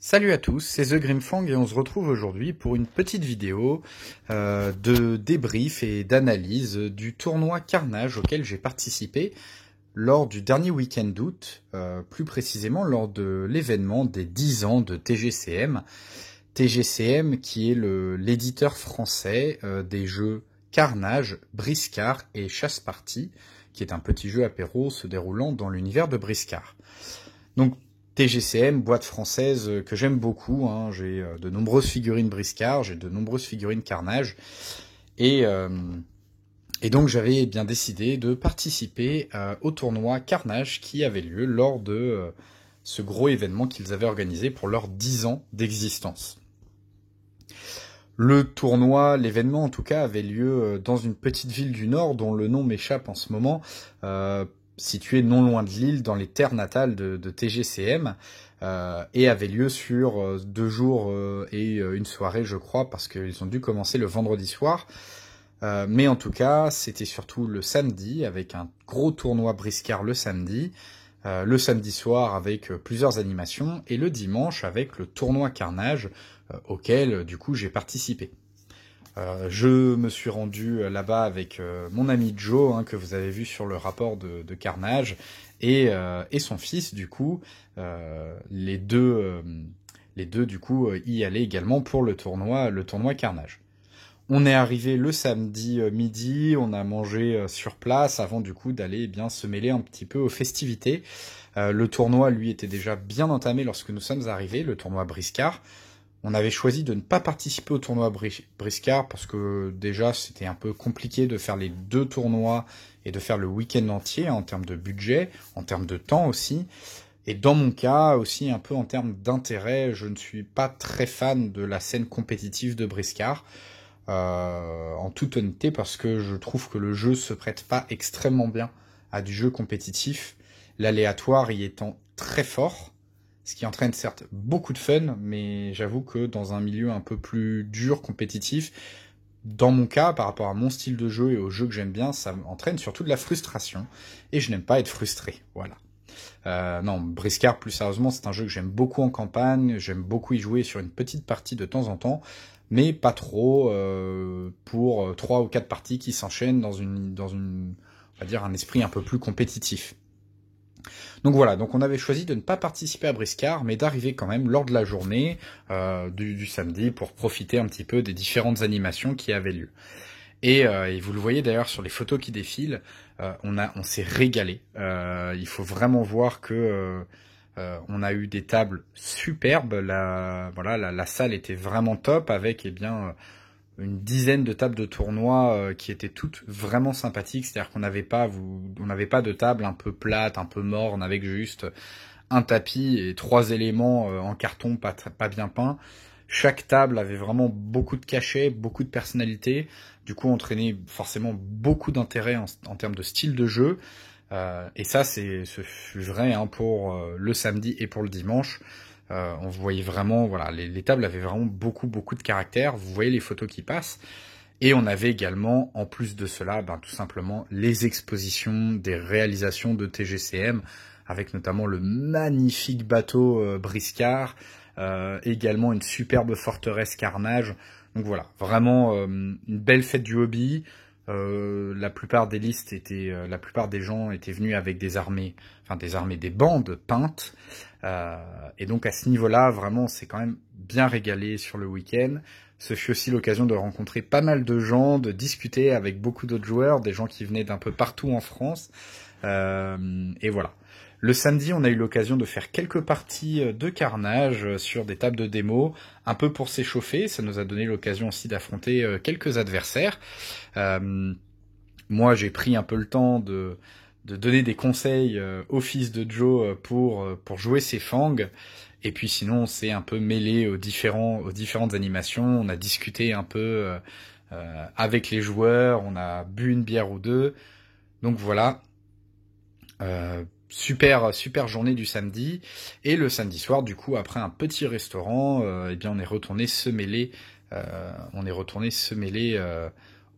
Salut à tous, c'est The Grimfang et on se retrouve aujourd'hui pour une petite vidéo de débrief et d'analyse du tournoi Carnage auquel j'ai participé lors du dernier week-end d'août, plus précisément lors de l'événement des 10 ans de TGCM. TGCM qui est l'éditeur français des jeux Carnage, Briscard et Chasse-Party, qui est un petit jeu apéro se déroulant dans l'univers de Briscard. Donc TGCM, boîte française que j'aime beaucoup, hein. J'ai de nombreuses figurines Briscard, j'ai de nombreuses figurines Carnage, et donc j'avais bien décidé de participer au tournoi Carnage qui avait lieu lors de ce gros événement qu'ils avaient organisé pour leurs 10 ans d'existence. Le tournoi, l'événement en tout cas, avait lieu dans une petite ville du Nord dont le nom m'échappe en ce moment, située non loin de Lille, dans les terres natales de TGCM, et avait lieu sur 2 jours et une soirée, je crois, parce qu'ils ont dû commencer le vendredi soir. Mais en tout cas, c'était surtout le samedi, avec un gros tournoi Briscard le samedi soir avec plusieurs animations, et le dimanche avec le tournoi Carnage, auquel du coup j'ai participé. Je me suis rendu là-bas avec mon ami Joe, hein, que vous avez vu sur le rapport de Carnage, et son fils, du coup, les deux du coup y allaient également pour le tournoi Carnage. On est arrivé le samedi midi, on a mangé sur place avant du coup d'aller bien se mêler un petit peu aux festivités. Le tournoi, lui, était déjà bien entamé lorsque nous sommes arrivés, le tournoi Briscard. On avait choisi de ne pas participer au tournoi Briscard parce que déjà c'était un peu compliqué de faire les 2 tournois et de faire le week-end entier en termes de budget, en termes de temps aussi. Et dans mon cas aussi un peu en termes d'intérêt, je ne suis pas très fan de la scène compétitive de Briscard. En toute honnêteté, parce que je trouve que le jeu se prête pas extrêmement bien à du jeu compétitif, l'aléatoire y étant très fort, ce qui entraîne certes beaucoup de fun, mais j'avoue que dans un milieu un peu plus dur, compétitif, dans mon cas, par rapport à mon style de jeu et au jeu que j'aime bien, ça entraîne surtout de la frustration, et je n'aime pas être frustré, voilà. Non, Briscard, plus sérieusement, c'est un jeu que j'aime beaucoup en campagne, j'aime beaucoup y jouer sur une petite partie de temps en temps, mais pas trop pour 3 ou 4 parties qui s'enchaînent dans une, on va dire, un esprit un peu plus compétitif. Donc voilà, donc on avait choisi de ne pas participer à Briscard, mais d'arriver quand même lors de la journée du samedi pour profiter un petit peu des différentes animations qui avaient lieu. Et vous le voyez d'ailleurs sur les photos qui défilent, on s'est régalé. Il faut vraiment voir que on a eu des tables superbes. La salle était vraiment top avec une dizaine de tables de tournoi qui étaient toutes vraiment sympathiques. C'est-à-dire qu'on n'avait pas de table un peu plate, un peu morne, avec juste un tapis et 3 éléments en carton pas bien peints. Chaque table avait vraiment beaucoup de cachet, beaucoup de personnalité. Du coup, entraînait forcément beaucoup d'intérêt en termes de style de jeu. Et ça, ce fut vrai hein, pour le samedi et pour le dimanche. On voyait vraiment, voilà, les tables avaient vraiment beaucoup de caractère. Vous voyez les photos qui passent. Et on avait également, en plus de cela, tout simplement les expositions des réalisations de TGCM, avec notamment le magnifique bateau Briscard, également une superbe forteresse Carnage. Donc voilà, vraiment une belle fête du hobby. La plupart des listes la plupart des gens étaient venus avec des bandes peintes. Et donc à ce niveau-là, vraiment, on s'est quand même bien régalé sur le week-end. Ce fut aussi l'occasion de rencontrer pas mal de gens, de discuter avec beaucoup d'autres joueurs, des gens qui venaient d'un peu partout en France. Et voilà. Le samedi, on a eu l'occasion de faire quelques parties de Carnage sur des tables de démo, un peu pour s'échauffer. Ça nous a donné l'occasion aussi d'affronter quelques adversaires. Moi, j'ai pris un peu le temps de donner des conseils au fils de Joe pour jouer ses fangs. Et puis sinon, on s'est un peu mêlé aux différentes animations. On a discuté un peu avec les joueurs. On a bu une bière ou deux. Donc voilà. Super journée du samedi. Et le samedi soir, du coup, après un petit restaurant, on est retourné se mêler.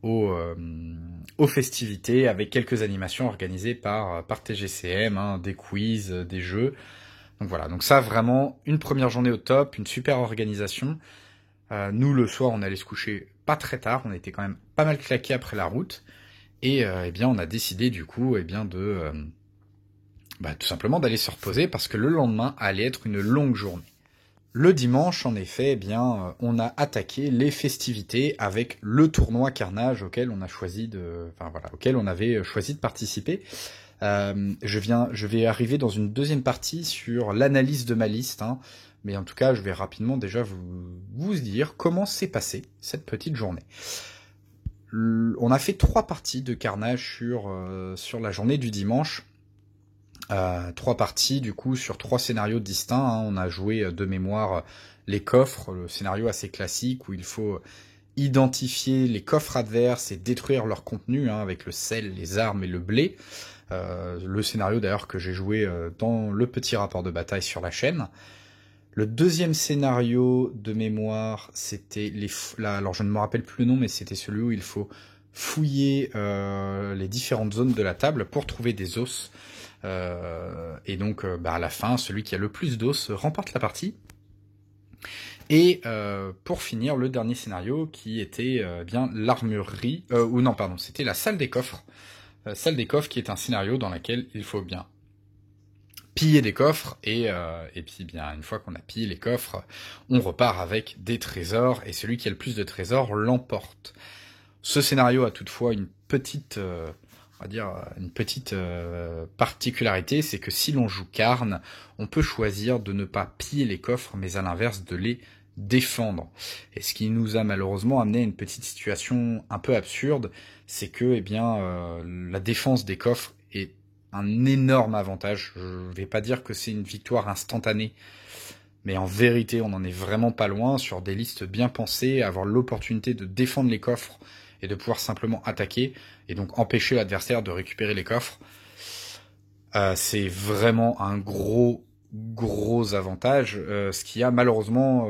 Aux festivités avec quelques animations organisées par TGCM, hein, des quiz, des jeux. Donc voilà, donc ça vraiment, une première journée au top, une super organisation. Nous, le soir, on allait se coucher pas très tard, on était quand même pas mal claqués après la route. Et eh bien, on a décidé du coup tout simplement d'aller se reposer parce que le lendemain allait être une longue journée. Le dimanche, en effet, eh bien, on a attaqué les festivités avec le tournoi Carnage auquel on avait choisi de participer. Je vais arriver dans une deuxième partie sur l'analyse de ma liste, hein, mais en tout cas, je vais rapidement déjà vous dire comment s'est passée cette petite journée. On a fait 3 parties de Carnage sur la journée du dimanche. 3 parties du coup sur 3 scénarios distincts, hein. On a joué de mémoire les coffres, le scénario assez classique où il faut identifier les coffres adverses et détruire leur contenu, hein, avec le sel, les armes et le blé. Le scénario d'ailleurs que j'ai joué dans le petit rapport de bataille sur la chaîne. Le deuxième scénario de mémoire, c'était alors je ne me rappelle plus le nom, mais c'était celui où il faut fouiller les différentes zones de la table pour trouver des os. Et donc à la fin, celui qui a le plus d'os remporte la partie. Et pour finir, le dernier scénario qui était bien l'armurerie, c'était la salle des coffres. Salle des coffres qui est un scénario dans lequel il faut bien piller des coffres et puis bien une fois qu'on a pillé les coffres, on repart avec des trésors et celui qui a le plus de trésors l'emporte. Ce scénario a toutefois une petite particularité, c'est que si l'on joue Carne, on peut choisir de ne pas piller les coffres, mais à l'inverse de les défendre. Et ce qui nous a malheureusement amené à une petite situation un peu absurde, c'est que la défense des coffres est un énorme avantage. Je ne vais pas dire que c'est une victoire instantanée, mais en vérité, on n'en est vraiment pas loin. Sur des listes bien pensées, avoir l'opportunité de défendre les coffres et de pouvoir simplement attaquer, et donc empêcher l'adversaire de récupérer les coffres, c'est vraiment un gros avantage, ce qui a malheureusement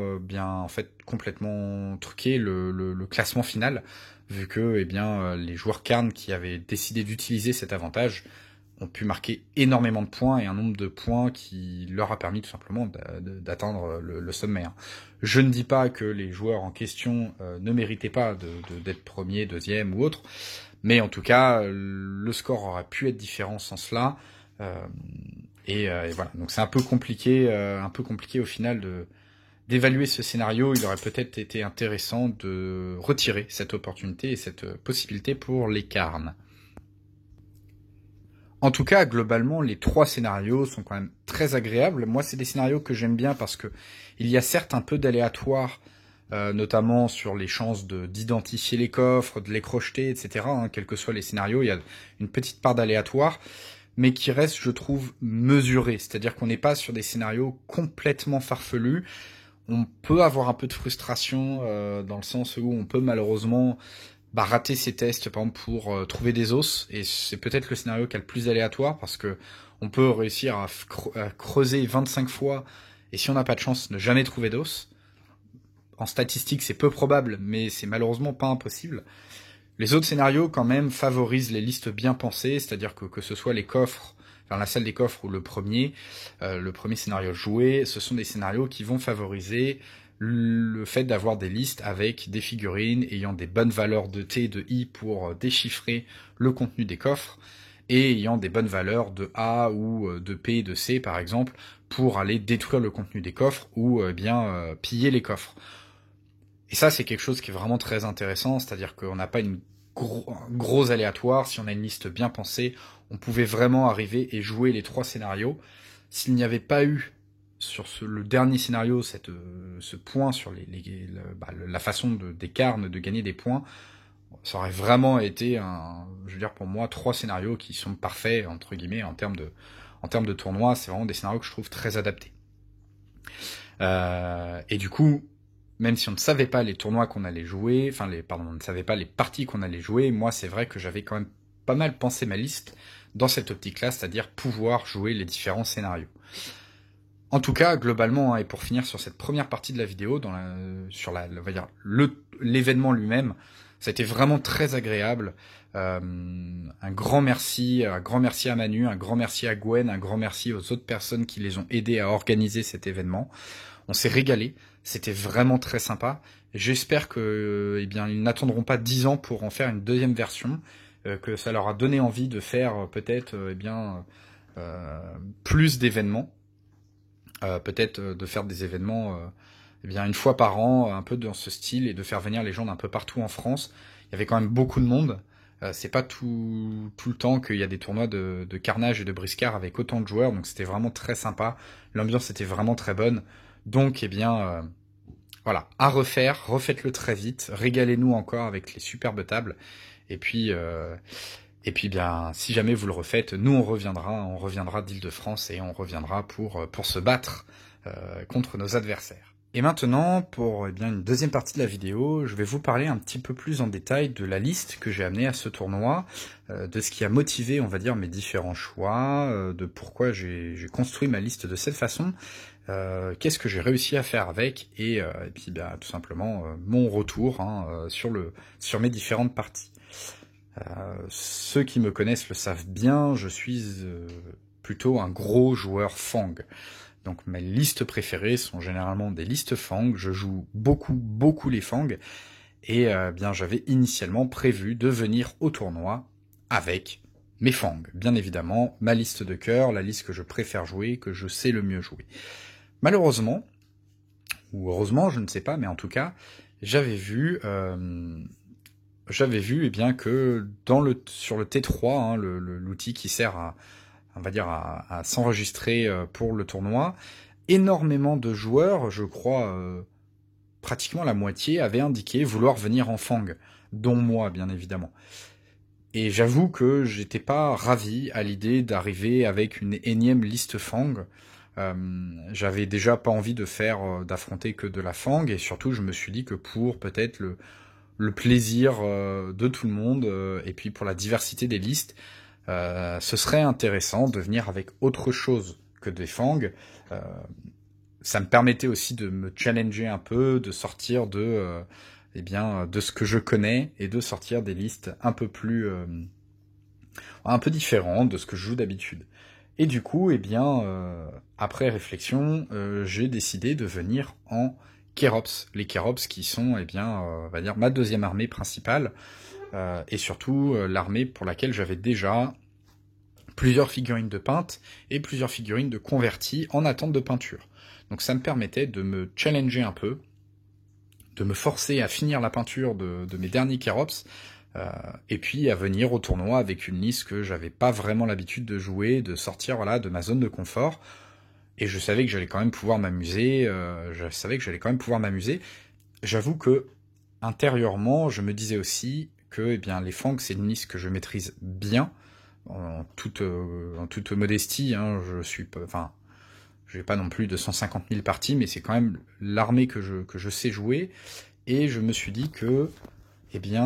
complètement truqué le classement final, vu que les joueurs Carne qui avaient décidé d'utiliser cet avantage ont pu marquer énormément de points et un nombre de points qui leur a permis tout simplement d'atteindre le sommet. Je ne dis pas que les joueurs en question ne méritaient pas d'être premier, deuxième ou autre, mais en tout cas, le score aurait pu être différent sans cela. Et voilà, donc c'est un peu compliqué au final d'évaluer ce scénario. Il aurait peut-être été intéressant de retirer cette opportunité et cette possibilité pour les Carnes. En tout cas, globalement, les 3 scénarios sont quand même très agréables. Moi, c'est des scénarios que j'aime bien parce que il y a certes un peu d'aléatoire, notamment sur les chances d'identifier les coffres, de les crocheter, etc. Quels que soient les scénarios, il y a une petite part d'aléatoire, mais qui reste, je trouve, mesuré. C'est-à-dire qu'on n'est pas sur des scénarios complètement farfelus. On peut avoir un peu de frustration dans le sens où on peut malheureusement rater ses tests, par exemple, pour trouver des os, et c'est peut-être le scénario qui a le plus aléatoire, parce que on peut réussir à creuser 25 fois, et si on n'a pas de chance, ne jamais trouver d'os. En statistique, c'est peu probable, mais c'est malheureusement pas impossible. Les autres scénarios, quand même, favorisent les listes bien pensées, c'est-à-dire que ce soit les coffres, enfin la salle des coffres ou le premier scénario joué, ce sont des scénarios qui vont favoriser le fait d'avoir des listes avec des figurines ayant des bonnes valeurs de T et de I pour déchiffrer le contenu des coffres, et ayant des bonnes valeurs de A ou de P et de C par exemple pour aller détruire le contenu des coffres ou piller les coffres. Et ça, c'est quelque chose qui est vraiment très intéressant, c'est-à-dire qu'on n'a pas un gros aléatoire. Si on a une liste bien pensée, on pouvait vraiment arriver et jouer les 3 scénarios. S'il n'y avait pas eu sur le dernier scénario ce point sur la façon des Carnes de gagner des points, ça aurait vraiment été pour moi 3 scénarios qui sont parfaits entre guillemets en termes de tournoi. C'est vraiment des scénarios que je trouve très adaptés. Et du coup, même si on ne savait pas les tournois qu'on allait jouer, on ne savait pas les parties qu'on allait jouer, moi c'est vrai que j'avais quand même pas mal pensé ma liste dans cette optique-là, c'est-à-dire pouvoir jouer les différents scénarios. En tout cas, globalement, et pour finir sur cette première partie de la vidéo, sur l'événement lui-même, Ça a été vraiment très agréable. Un grand merci à Manu, un grand merci à Gwen, un grand merci aux autres personnes qui les ont aidés à organiser cet événement. On s'est régalé, c'était vraiment très sympa. J'espère que, eh bien, ils n'attendront pas 10 ans pour en faire une deuxième version, que ça leur a donné envie de faire peut-être, eh bien, plus d'événements, peut-être de faire des événements, eh bien, une fois par an, un peu dans ce style, et de faire venir les gens d'un peu partout en France. Il y avait quand même beaucoup de monde. C'est pas tout le temps qu'il y a des tournois de carnage et de briscard avec autant de joueurs, donc c'était vraiment très sympa. L'ambiance était vraiment très bonne. Donc, eh bien, voilà, à refaire, refaites-le très vite, régalez-nous encore avec les superbes tables. Et puis, bien, si jamais vous le refaites, nous on reviendra d'Île-de-France et on reviendra pour se battre contre nos adversaires. Et maintenant, pour une deuxième partie de la vidéo, je vais vous parler un petit peu plus en détail de la liste que j'ai amenée à ce tournoi, de ce qui a motivé, on va dire, mes différents choix, de pourquoi j'ai construit ma liste de cette façon, qu'est-ce que j'ai réussi à faire avec, et puis tout simplement mon retour sur mes différentes parties. Ceux qui me connaissent le savent bien, je suis plutôt un gros joueur Fang. Donc mes listes préférées sont généralement des listes Fang, je joue beaucoup les Fang, et bien j'avais initialement prévu de venir au tournoi avec mes Fang. Bien évidemment, ma liste de cœur, la liste que je préfère jouer, que je sais le mieux jouer. Malheureusement, ou heureusement, je ne sais pas, mais en tout cas, j'avais vu eh bien que sur le T3, l'outil qui sert à s'enregistrer pour le tournoi, énormément de joueurs, je crois pratiquement la moitié, avaient indiqué vouloir venir en Fang, dont moi bien évidemment. Et j'avoue que j'étais pas ravi à l'idée d'arriver avec une énième liste Fang. J'avais déjà pas envie d'affronter que de la Fang, et surtout je me suis dit que pour peut-être le plaisir de tout le monde, et puis pour la diversité des listes, ce serait intéressant de venir avec autre chose que des Fang. Ça me permettait aussi de me challenger un peu, de sortir de ce que je connais, et de sortir des listes un peu différentes de ce que je joue d'habitude. Et du coup, après réflexion, j'ai décidé de venir en Kerops. Les Kerops qui sont, on va dire, ma deuxième armée principale, et surtout l'armée pour laquelle j'avais déjà plusieurs figurines de peintes et plusieurs figurines de convertis en attente de peinture. Donc ça me permettait de me challenger un peu, de me forcer à finir la peinture de mes derniers Kerops, et puis à venir au tournoi avec une liste que j'avais pas vraiment l'habitude de jouer, de sortir de ma zone de confort. Et je savais que j'allais quand même pouvoir m'amuser, J'avoue que, intérieurement, je me disais aussi que les Fang, c'est une liste que je maîtrise bien, en toute modestie, j'ai pas non plus de 150 000 parties, mais c'est quand même l'armée que je sais jouer, et je me suis dit que,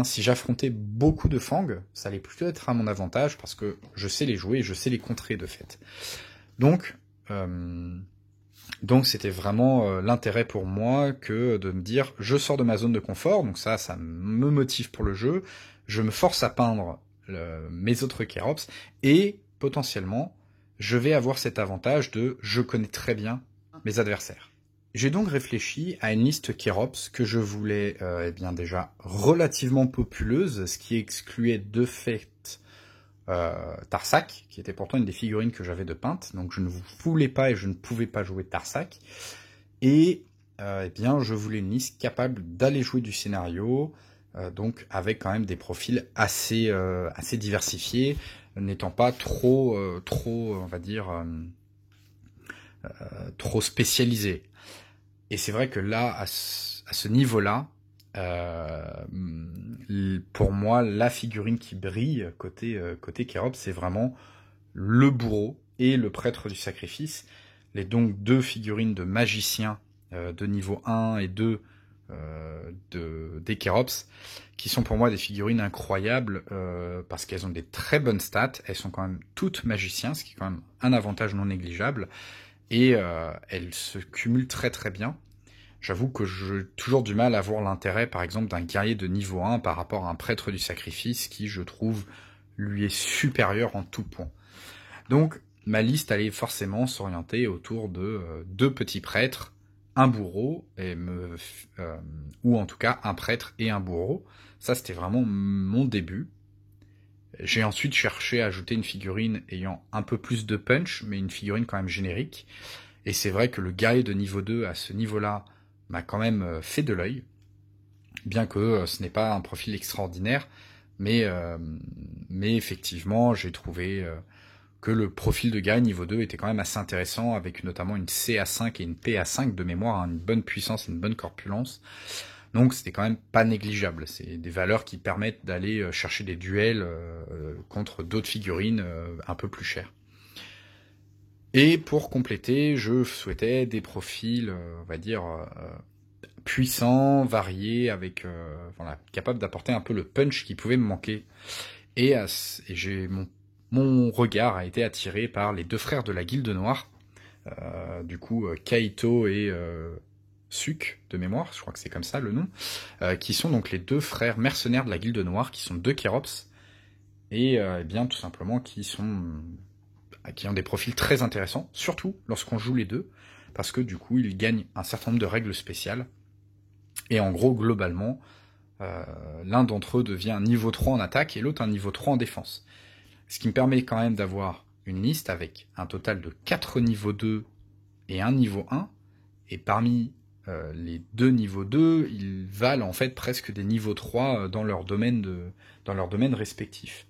si j'affrontais beaucoup de Fang, ça allait plutôt être à mon avantage, parce que je sais les jouer et je sais les contrer de fait. Donc c'était vraiment l'intérêt pour moi que de me dire, je sors de ma zone de confort, donc ça me motive pour le jeu, je me force à peindre mes autres Kerops, et potentiellement, je vais avoir cet avantage je connais très bien mes adversaires. J'ai donc réfléchi à une liste Kerops que je voulais déjà relativement populeuse, ce qui excluait de fait Tarsak, qui était pourtant une des figurines que j'avais de peinte, donc je ne voulais pas et je ne pouvais pas jouer Tarsak, et je voulais une liste capable d'aller jouer du scénario, donc avec quand même des profils assez diversifiés, n'étant pas trop on va dire trop spécialisés. Et c'est vrai que là, à ce niveau-là, pour moi, la figurine qui brille côté Kerops, c'est vraiment le bourreau et le prêtre du sacrifice. Donc deux figurines de magiciens de niveau 1 et 2 des Kerops, qui sont pour moi des figurines incroyables, parce qu'elles ont des très bonnes stats, elles sont quand même toutes magiciens, ce qui est quand même un avantage non négligeable, et elles se cumulent très très bien. j'avoue que j'ai toujours du mal à voir l'intérêt, par exemple, d'un guerrier de niveau 1 par rapport à un prêtre du sacrifice qui, je trouve, lui est supérieur en tout point. Donc, ma liste allait forcément s'orienter autour de 2 petits prêtres, un bourreau, ou en tout cas un prêtre et un bourreau. Ça, c'était vraiment mon début. J'ai ensuite cherché à ajouter une figurine ayant un peu plus de punch, mais une figurine quand même générique. Et c'est vrai que le guerrier de niveau 2, à ce niveau-là, m'a quand même fait de l'œil, bien que ce n'est pas un profil extraordinaire, mais effectivement, j'ai trouvé que le profil de guerrier niveau 2 était quand même assez intéressant, avec notamment une CA5 et une PA5 de mémoire, hein, une bonne puissance et une bonne corpulence. Donc c'était quand même pas négligeable. C'est des valeurs qui permettent d'aller chercher des duels contre d'autres figurines un peu plus chères. Et pour compléter, je souhaitais des profils, on va dire, puissants, variés, avec voilà, capables d'apporter un peu le punch qui pouvait me manquer. Et j'ai mon regard a été attiré par les 2 frères de la Guilde Noire, du coup Kaito et Suk de mémoire, je crois que c'est comme ça le nom, qui sont donc les 2 frères mercenaires de la Guilde Noire, qui sont 2 Kérops, et eh bien tout simplement qui ont des profils très intéressants, surtout lorsqu'on joue les deux, parce que du coup ils gagnent un certain nombre de règles spéciales, et en gros globalement, l'un d'entre eux devient un niveau 3 en attaque et l'autre un niveau 3 en défense. Ce qui me permet quand même d'avoir une liste avec un total de 4 niveaux 2 et un niveau 1, et parmi les 2 niveaux 2, ils valent en fait presque des niveaux 3 dans leur domaine respectif.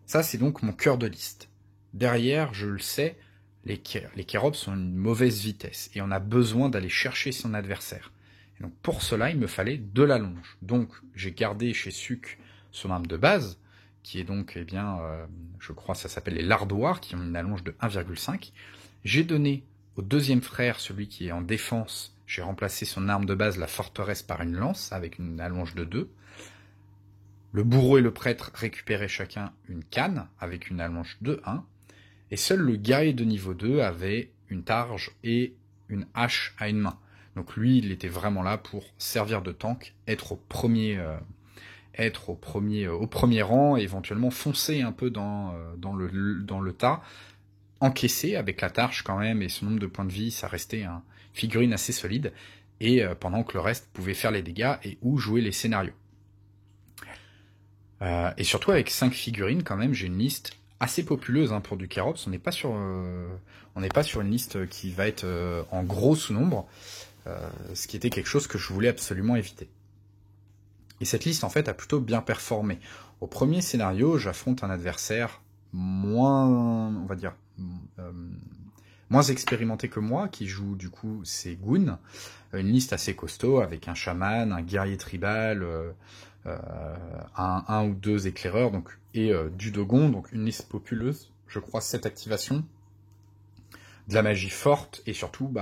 Ça, c'est donc mon cœur de liste. Derrière, je le sais, les Kérops ont une mauvaise vitesse, et on a besoin d'aller chercher son adversaire. Et donc pour cela, il me fallait de l'allonge. Donc j'ai gardé chez Suk son arme de base, qui est donc, eh bien, je crois ça s'appelle les lardoirs, qui ont une allonge de 1,5. J'ai donné au 2e frère, celui qui est en défense, j'ai remplacé son arme de base, la forteresse, par une lance, avec une allonge de 2. Le bourreau et le prêtre récupéraient chacun une canne, avec une allonge de 1. Et seul le guerrier de niveau 2 avait une targe et une hache à une main. Donc lui, il était vraiment là pour servir de tank, être au premier rang, et éventuellement foncer un peu dans le tas, encaisser avec la targe quand même, et son nombre de points de vie, ça restait une figurine assez solide, et pendant que le reste pouvait faire les dégâts et ou jouer les scénarios. Et surtout avec 5 figurines quand même, j'ai une liste assez populeuse pour du Kérops. On n'est pas sur une liste qui va être en gros sous-nombre, ce qui était quelque chose que je voulais absolument éviter. Et cette liste en fait a plutôt bien performé. Au premier scénario, j'affronte un adversaire moins, on va dire, moins expérimenté que moi, qui joue du coup c'est Gun, une liste assez costaud avec un chaman, un guerrier tribal, un ou 2 éclaireurs, donc, et du Dogon, donc une liste populeuse, je crois 7 activations, de la magie forte, et surtout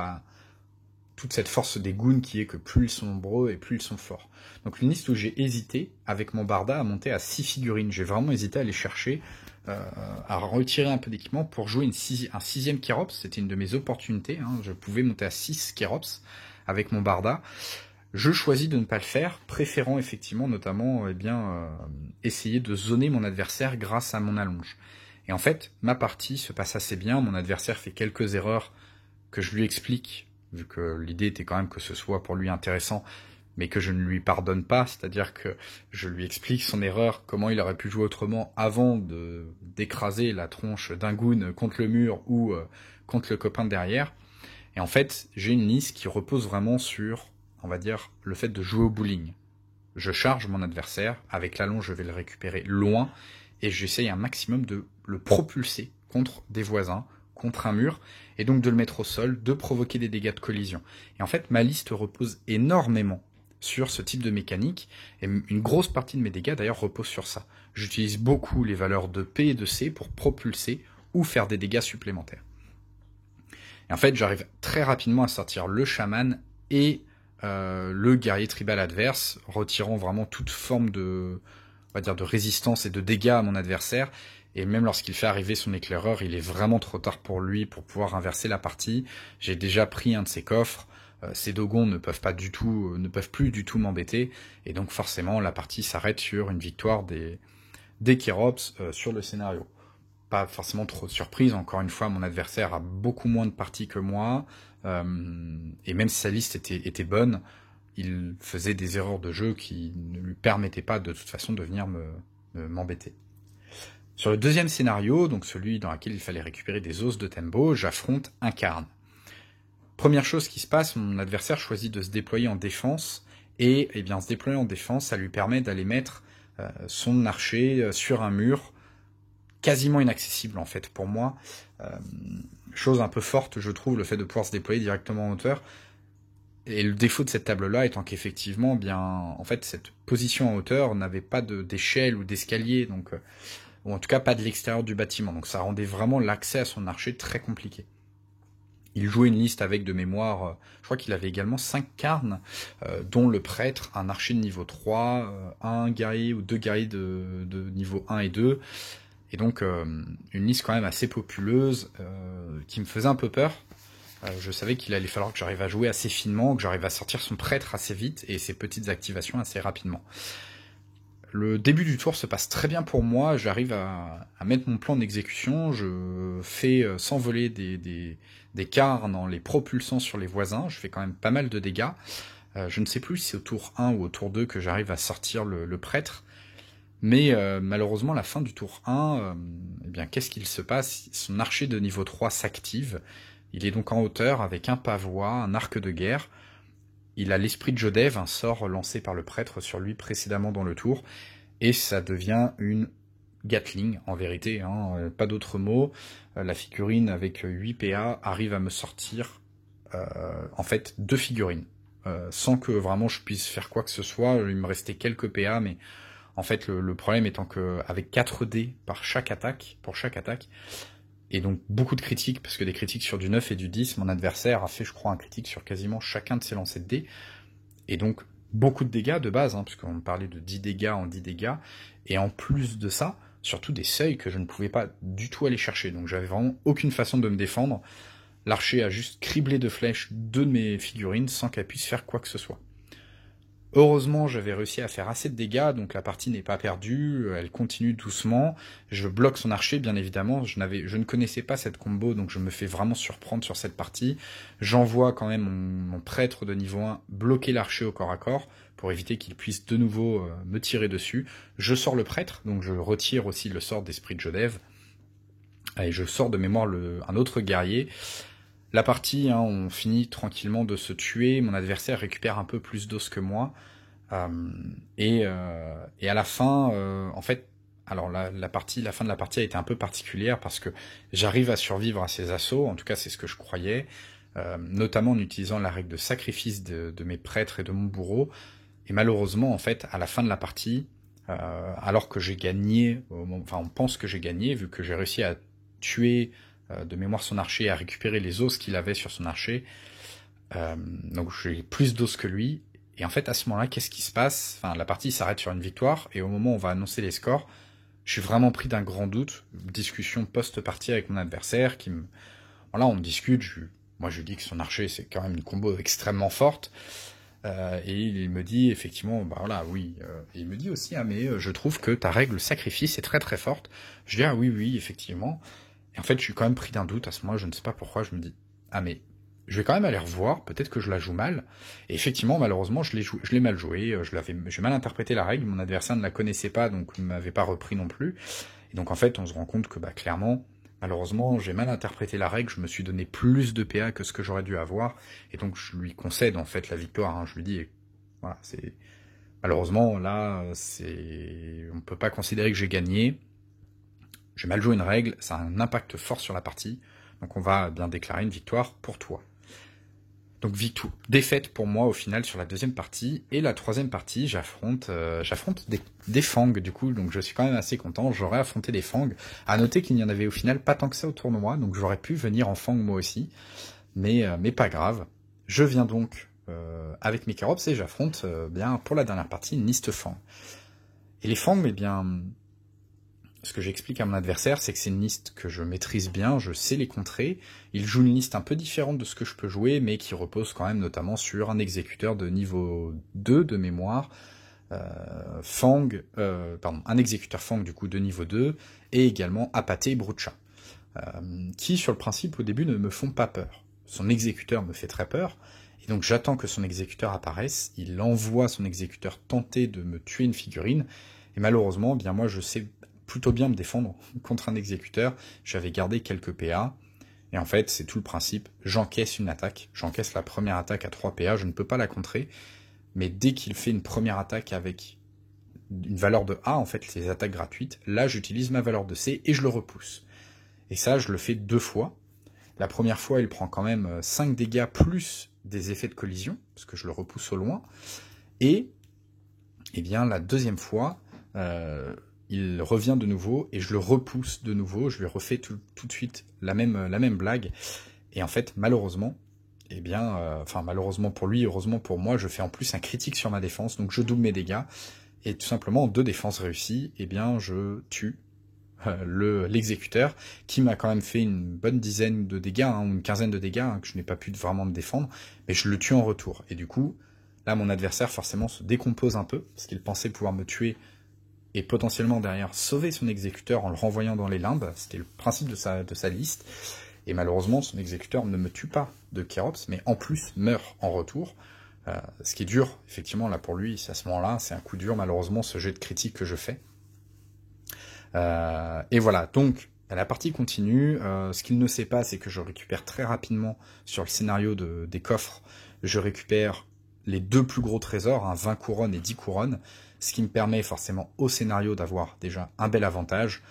toute cette force des goons qui est que plus ils sont nombreux et plus ils sont forts. Donc une liste où j'ai hésité, avec mon Barda, à monter à 6 figurines. J'ai vraiment hésité à aller chercher, à retirer un peu d'équipement pour jouer un 6e Kérops. C'était une de mes opportunités, je pouvais monter à 6 Kérops avec mon Barda. Je choisis de ne pas le faire, préférant effectivement notamment essayer de zoner mon adversaire grâce à mon allonge. Et en fait, ma partie se passe assez bien, mon adversaire fait quelques erreurs que je lui explique, vu que l'idée était quand même que ce soit pour lui intéressant, mais que je ne lui pardonne pas, c'est-à-dire que je lui explique son erreur, comment il aurait pu jouer autrement avant d'écraser la tronche d'un goon contre le mur ou contre le copain derrière. Et en fait, j'ai une liste qui repose vraiment sur, on va dire, le fait de jouer au bowling. Je charge mon adversaire, avec l'allonge je vais le récupérer loin, et j'essaye un maximum de le propulser contre des voisins, contre un mur, et donc de le mettre au sol, de provoquer des dégâts de collision. Et en fait, ma liste repose énormément sur ce type de mécanique, et une grosse partie de mes dégâts d'ailleurs repose sur ça. J'utilise beaucoup les valeurs de P et de C pour propulser ou faire des dégâts supplémentaires. Et en fait, j'arrive très rapidement à sortir le chaman et le guerrier tribal adverse, retirant vraiment toute forme de résistance et de dégâts à mon adversaire. Et même lorsqu'il fait arriver son éclaireur, il est vraiment trop tard pour lui pour pouvoir inverser la partie. J'ai déjà pris un de ses coffres, ces Dogons ne peuvent plus du tout m'embêter, et donc forcément la partie s'arrête sur une victoire des Kérops sur le scénario. Pas forcément trop de surprise, encore une fois, mon adversaire a beaucoup moins de parties que moi, et même si sa liste était bonne, il faisait des erreurs de jeu qui ne lui permettaient pas de toute façon de venir m'embêter. Sur le deuxième scénario, donc celui dans lequel il fallait récupérer des os de Tembo, j'affronte un Karn. Première chose qui se passe, mon adversaire choisit de se déployer en défense, et eh bien, se déployer en défense, ça lui permet d'aller mettre son archer sur un mur, quasiment inaccessible en fait pour moi. Chose un peu forte, je trouve, le fait de pouvoir se déployer directement en hauteur. Et le défaut de cette table-là étant qu'effectivement, bien, en fait, cette position en hauteur n'avait pas d'échelle ou d'escalier, donc, ou en tout cas pas de l'extérieur du bâtiment. Donc ça rendait vraiment l'accès à son archer très compliqué. Il jouait une liste avec de mémoire, je crois qu'il avait également 5 Karn, dont le prêtre, un archer de niveau 3, un guerrier ou 2 guerriers de niveau 1 et 2, et donc une liste quand même assez populeuse, qui me faisait un peu peur. Je savais qu'il allait falloir que j'arrive à jouer assez finement, que j'arrive à sortir son prêtre assez vite, et ses petites activations assez rapidement. Le début du tour se passe très bien pour moi, j'arrive à mettre mon plan en exécution, je fais s'envoler des Karn en les propulsant sur les voisins, je fais quand même pas mal de dégâts. Je ne sais plus si c'est au tour 1 ou au tour 2 que j'arrive à sortir le prêtre, mais malheureusement, à la fin du tour 1, eh bien, qu'est-ce qu'il se passe? Son archer de niveau 3 s'active, il est donc en hauteur avec un pavois, un arc de guerre. Il a l'esprit de Jodev, un sort lancé par le prêtre sur lui précédemment dans le tour, et ça devient une Gatling, en vérité, hein, pas d'autre mot. La figurine avec 8 PA arrive à me sortir, en fait, 2 figurines, sans que vraiment je puisse faire quoi que ce soit. Il me restait quelques PA, mais en fait, le problème étant que avec 4 dés pour chaque attaque, et donc beaucoup de critiques, parce que des critiques sur du 9 et du 10, mon adversaire a fait, je crois, un critique sur quasiment chacun de ses lancers de dés, et donc beaucoup de dégâts de base, puisqu'on parlait de 10 dégâts en 10 dégâts, et en plus de ça, surtout des seuils que je ne pouvais pas du tout aller chercher, donc j'avais vraiment aucune façon de me défendre. L'archer a juste criblé de flèches 2 de mes figurines sans qu'elle puisse faire quoi que ce soit. Heureusement, j'avais réussi à faire assez de dégâts, donc la partie n'est pas perdue, elle continue doucement. Je bloque son archer, bien évidemment, je ne connaissais pas cette combo, donc je me fais vraiment surprendre sur cette partie. J'envoie quand même mon prêtre de niveau 1 bloquer l'archer au corps à corps, pour éviter qu'il puisse de nouveau me tirer dessus. Je sors le prêtre, donc je retire aussi le sort d'esprit de Jodev, et je sors de mémoire un autre guerrier. La partie, on finit tranquillement de se tuer, mon adversaire récupère un peu plus d'os que moi, et à la fin, en fait, alors la fin de la partie a été un peu particulière parce que j'arrive à survivre à ces assauts, en tout cas c'est ce que je croyais, notamment en utilisant la règle de sacrifice de mes prêtres et de mon bourreau, et malheureusement, en fait, à la fin de la partie, alors que j'ai gagné, enfin on pense que j'ai gagné, vu que j'ai réussi à tuer de mémoire son archer, à récupérer les os qu'il avait sur son archer. Donc j'ai plus d'os que lui. Et en fait, à ce moment-là, qu'est-ce qui se passe? Enfin, la partie s'arrête sur une victoire, et au moment où on va annoncer les scores, je suis vraiment pris d'un grand doute. Discussion post-partie avec mon adversaire, voilà, on discute, moi je lui dis que son archer, c'est quand même une combo extrêmement forte. Et il me dit effectivement, bah voilà, oui. Et il me dit aussi, mais je trouve que ta règle sacrifice est très très forte. Je dis, oui, effectivement. Et en fait, je suis quand même pris d'un doute à ce moment-là, je ne sais pas pourquoi, je me dis, mais je vais quand même aller revoir, peut-être que je la joue mal. Et effectivement, malheureusement, je l'ai mal joué, j'ai mal interprété la règle, mon adversaire ne la connaissait pas, donc ne m'avait pas repris non plus. Et donc en fait, on se rend compte que clairement, malheureusement, j'ai mal interprété la règle, je me suis donné plus de PA que ce que j'aurais dû avoir, et donc je lui concède en fait la victoire, je lui dis, voilà, c'est... Malheureusement, là, on peut pas considérer que j'ai gagné. J'ai mal joué une règle, ça a un impact fort sur la partie, donc on va bien déclarer une victoire pour toi. Donc défaite pour moi au final sur la deuxième partie, et la troisième partie, j'affronte des Fang du coup, donc je suis quand même assez content, j'aurais affronté des Fang. À noter qu'il n'y en avait au final pas tant que ça au tournoi, donc j'aurais pu venir en Fang moi aussi, mais pas grave. Je viens donc avec mes Kérops et j'affronte bien pour la dernière partie une liste Fang. Et les Fang, ce que j'explique à mon adversaire, c'est que c'est une liste que je maîtrise bien, je sais les contrer. Il joue une liste un peu différente de ce que je peux jouer, mais qui repose quand même notamment sur un exécuteur de niveau 2 de mémoire, un exécuteur Fang du coup de niveau 2, et également Apate et Brucha, qui sur le principe au début ne me font pas peur. Son exécuteur me fait très peur, et donc j'attends que son exécuteur apparaisse, il envoie son exécuteur tenter de me tuer une figurine, et malheureusement, bien moi je sais plutôt bien me défendre contre un exécuteur, j'avais gardé quelques PA, et en fait c'est tout le principe, j'encaisse une attaque, j'encaisse la première attaque à 3 PA, je ne peux pas la contrer, mais dès qu'il fait une première attaque avec une valeur de A, en fait les attaques gratuites, là j'utilise ma valeur de C et je le repousse. Et ça je le fais 2 fois, la première fois il prend quand même 5 dégâts plus des effets de collision, parce que je le repousse au loin, et bien la deuxième fois, il revient de nouveau et je le repousse de nouveau, je lui refais tout de suite la même blague, et en fait malheureusement, malheureusement pour lui, heureusement pour moi, je fais en plus un critique sur ma défense, donc je double mes dégâts, et tout simplement en 2 défenses réussies, je tue l'exécuteur, qui m'a quand même fait une bonne dizaine de dégâts, ou une quinzaine de dégâts, que je n'ai pas pu vraiment me défendre, mais je le tue en retour, et du coup, là mon adversaire forcément se décompose un peu, parce qu'il pensait pouvoir me tuer et potentiellement derrière sauver son exécuteur en le renvoyant dans les limbes, c'était le principe de sa liste, et malheureusement son exécuteur ne me tue pas de Kérops, mais en plus meurt en retour, ce qui est dur, effectivement, là pour lui, à ce moment-là, c'est un coup dur, malheureusement, ce jet de critique que je fais. Et voilà, donc, la partie continue, ce qu'il ne sait pas, c'est que je récupère très rapidement, sur le scénario des coffres, je récupère les 2 plus gros trésors, 20 couronnes et 10 couronnes, ce qui me permet forcément au scénario d'avoir déjà un bel avantage.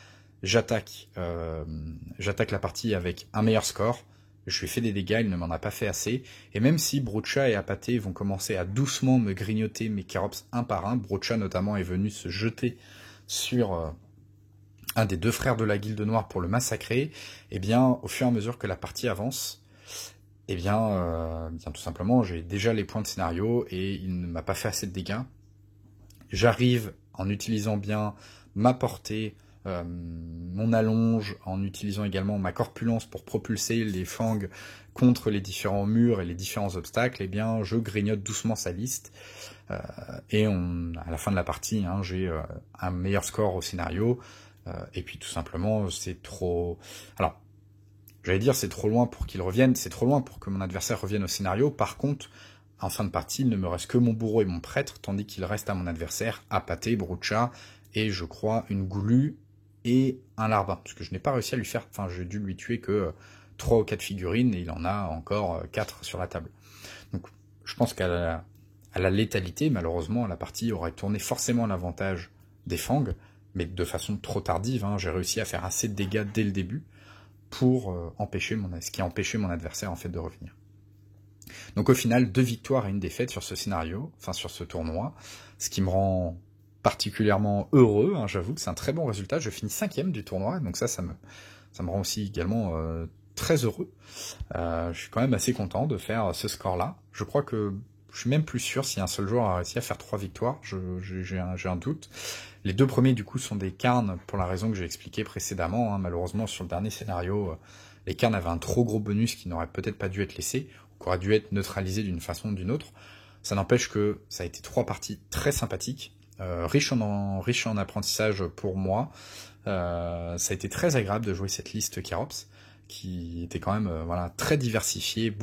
J'attaque la partie avec un meilleur score, je lui ai fait des dégâts, il ne m'en a pas fait assez, et même si Brucha et Apate vont commencer à doucement me grignoter mes Kérops un par un, Brucha notamment est venu se jeter sur un des 2 frères de la Guilde Noire pour le massacrer, et bien au fur et à mesure que la partie avance, tout simplement j'ai déjà les points de scénario et il ne m'a pas fait assez de dégâts. J'arrive en utilisant bien ma portée, mon allonge, en utilisant également ma corpulence pour propulser les fangs contre les différents murs et les différents obstacles, je grignote doucement sa liste. Et à la fin de la partie, j'ai un meilleur score au scénario. Et puis tout simplement, c'est trop... Alors, j'allais dire c'est trop loin pour qu'il revienne, c'est trop loin pour que mon adversaire revienne au scénario. Par contre, en fin de partie, il ne me reste que mon bourreau et mon prêtre, tandis qu'il reste à mon adversaire Apate, Brucha, et je crois une goulue et un larbin. Parce que je n'ai pas réussi à lui faire... Enfin, j'ai dû lui tuer que 3 ou 4 figurines, et il en a encore 4 sur la table. Donc, je pense qu'à la létalité, malheureusement, la partie aurait tourné forcément à l'avantage des Fangs, mais de façon trop tardive. J'ai réussi à faire assez de dégâts dès le début pour ce qui a empêché mon adversaire en fait de revenir. Donc au final, 2 victoires et 1 défaite sur ce scénario, sur ce tournoi, ce qui me rend particulièrement heureux, j'avoue que c'est un très bon résultat, je finis 5e du tournoi, donc ça me rend aussi également très heureux. Je suis quand même assez content de faire ce score-là. Je crois que je suis même plus sûr si un seul joueur a réussi à faire 3 victoires, j'ai un doute. Les 2 premiers du coup sont des Carnes pour la raison que j'ai expliquée précédemment. Malheureusement sur le dernier scénario, les Carnes avaient un trop gros bonus qui n'aurait peut-être pas dû être laissé, ou qui aurait dû être neutralisé d'une façon ou d'une autre. Ça n'empêche que ça a été 3 parties très sympathiques, riches en apprentissage pour moi. Ça a été très agréable de jouer cette liste Kérops, qui était quand même très diversifiée,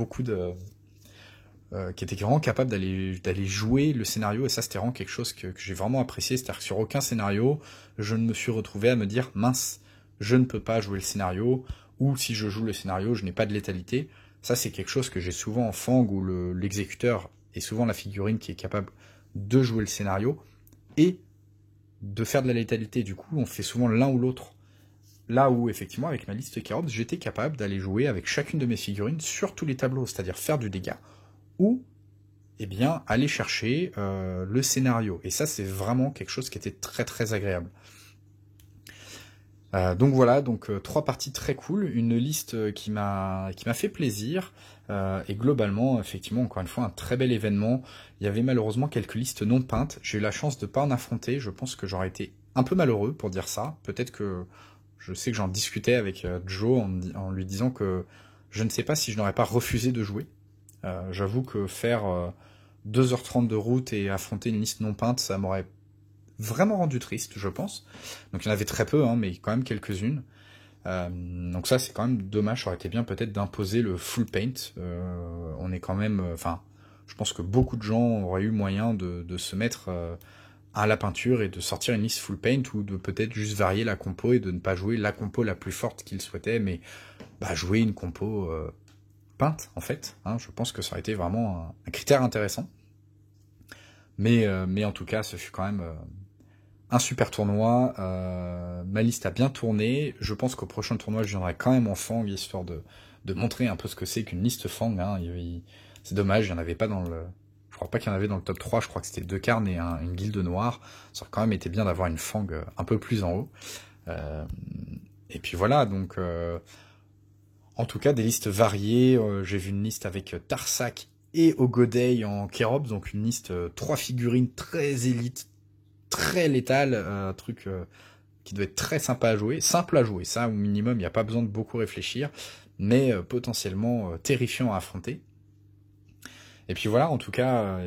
qui était vraiment capable d'aller jouer le scénario, et ça c'était vraiment quelque chose que j'ai vraiment apprécié, c'est-à-dire que sur aucun scénario, je ne me suis retrouvé à me dire, mince, je ne peux pas jouer le scénario, ou si je joue le scénario, je n'ai pas de létalité. Ça c'est quelque chose que j'ai souvent en Fang, où l'exécuteur est souvent la figurine qui est capable de jouer le scénario, et de faire de la létalité. Du coup, on fait souvent l'un ou l'autre. Là où, effectivement, avec ma liste Kérops, j'étais capable d'aller jouer avec chacune de mes figurines sur tous les tableaux, c'est-à-dire faire du dégât, ou aller chercher le scénario. Et ça, c'est vraiment quelque chose qui était très très agréable. Donc voilà, 3 parties très cool, une liste qui m'a fait plaisir, et globalement, effectivement, encore une fois, un très bel événement. Il y avait malheureusement quelques listes non peintes, j'ai eu la chance de ne pas en affronter, je pense que j'aurais été un peu malheureux pour dire ça. Peut-être que je sais que j'en discutais avec Joe en lui disant que je ne sais pas si je n'aurais pas refusé de jouer. J'avoue que faire 2h30 de route et affronter une liste non peinte, ça m'aurait vraiment rendu triste, je pense. Donc il y en avait très peu, hein, mais quand même quelques-unes. Donc ça, c'est quand même dommage. Ça aurait été bien peut-être d'imposer le full paint. On est quand même... Enfin, je pense que beaucoup de gens auraient eu moyen de se mettre à la peinture et de sortir une liste full paint, ou de peut-être juste varier la compo et de ne pas jouer la compo la plus forte qu'ils souhaitaient, mais jouer une compo peinte, en fait. Hein. Je pense que ça aurait été vraiment un critère intéressant. Mais en tout cas, ce fut quand même un super tournoi. Ma liste a bien tourné. Je pense qu'au prochain tournoi, je viendrai quand même en Fang, histoire de montrer un peu ce que c'est qu'une liste Fang. Hein. C'est dommage, il n'y en avait pas dans le... Je crois pas qu'il y en avait dans le top 3, je crois que c'était 2 carnes et une guilde noire. Ça aurait quand même été bien d'avoir une Fang un peu plus en haut. Et puis voilà, donc... en tout cas, des listes variées. J'ai vu une liste avec Tarsak et Ogodei en Kerops, donc une liste 3 figurines très élite, très létale, un truc qui doit être très sympa à jouer, simple à jouer, ça au minimum, il n'y a pas besoin de beaucoup réfléchir, mais potentiellement terrifiant à affronter. Et puis voilà, en tout cas,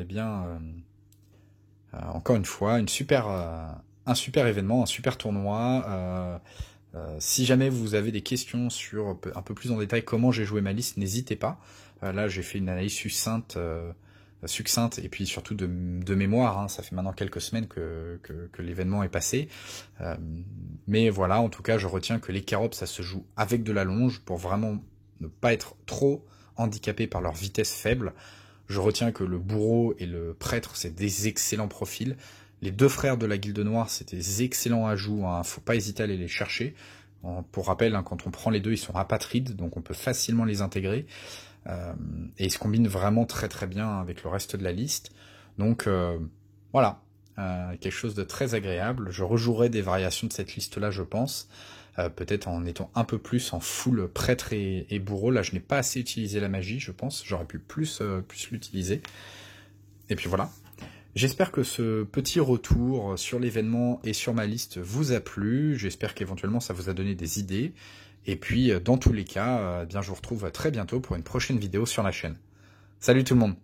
encore une fois, un super événement, un super tournoi. Si jamais vous avez des questions sur un peu plus en détail comment j'ai joué ma liste, n'hésitez pas. Là, j'ai fait une analyse succincte et puis surtout de mémoire. Hein. Ça fait maintenant quelques semaines que l'événement est passé. Mais voilà, en tout cas, je retiens que les Kerops, ça se joue avec de la longe pour vraiment ne pas être trop handicapé par leur vitesse faible. Je retiens que le bourreau et le prêtre, c'est des excellents profils. Les 2 frères de la Guilde Noire, c'est des excellents ajouts, hein, faut pas hésiter à aller les chercher. Pour rappel, hein, quand on prend les 2, ils sont apatrides, donc on peut facilement les intégrer. Et ils se combinent vraiment très très bien avec le reste de la liste. Donc voilà, quelque chose de très agréable. Je rejouerai des variations de cette liste-là, je pense. Peut-être en étant un peu plus en full prêtre et bourreau. Là, je n'ai pas assez utilisé la magie, je pense. J'aurais pu plus l'utiliser. Et puis voilà. J'espère que ce petit retour sur l'événement et sur ma liste vous a plu. J'espère qu'éventuellement ça vous a donné des idées. Et puis, dans tous les cas, je vous retrouve très bientôt pour une prochaine vidéo sur la chaîne. Salut tout le monde!